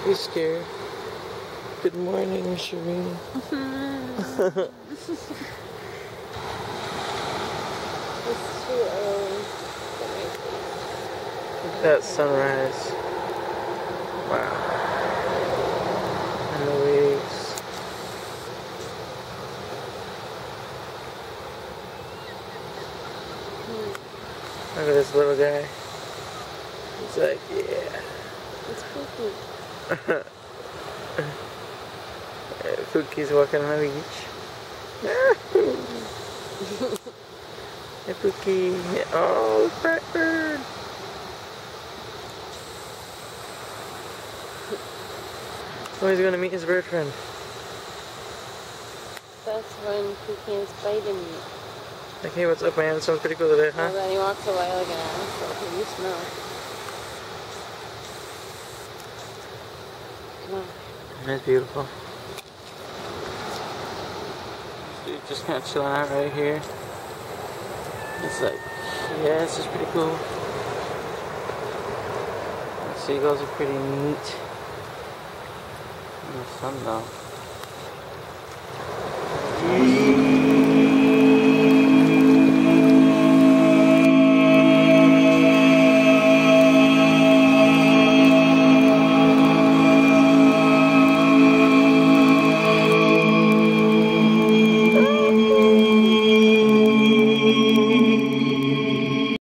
You scared? Good morning, Shireen. It's too early. Look at that sunrise. Wow. And the waves. Look at this little guy. He's like, yeah. It's Pookie. Pookie's walking on the beach. Hey, Pookie. Oh, blackbird. Oh, he's gonna meet his bird friend. That's when Pookie is biting me. Like, hey, what's up, man? Sounds pretty cool today, huh? And then he walks away like an asshole. You smell. Come on. That's beautiful. Dude, just kind of chilling out right here. It's like, yeah, this is pretty cool. The seagulls are pretty neat. And the sun, though.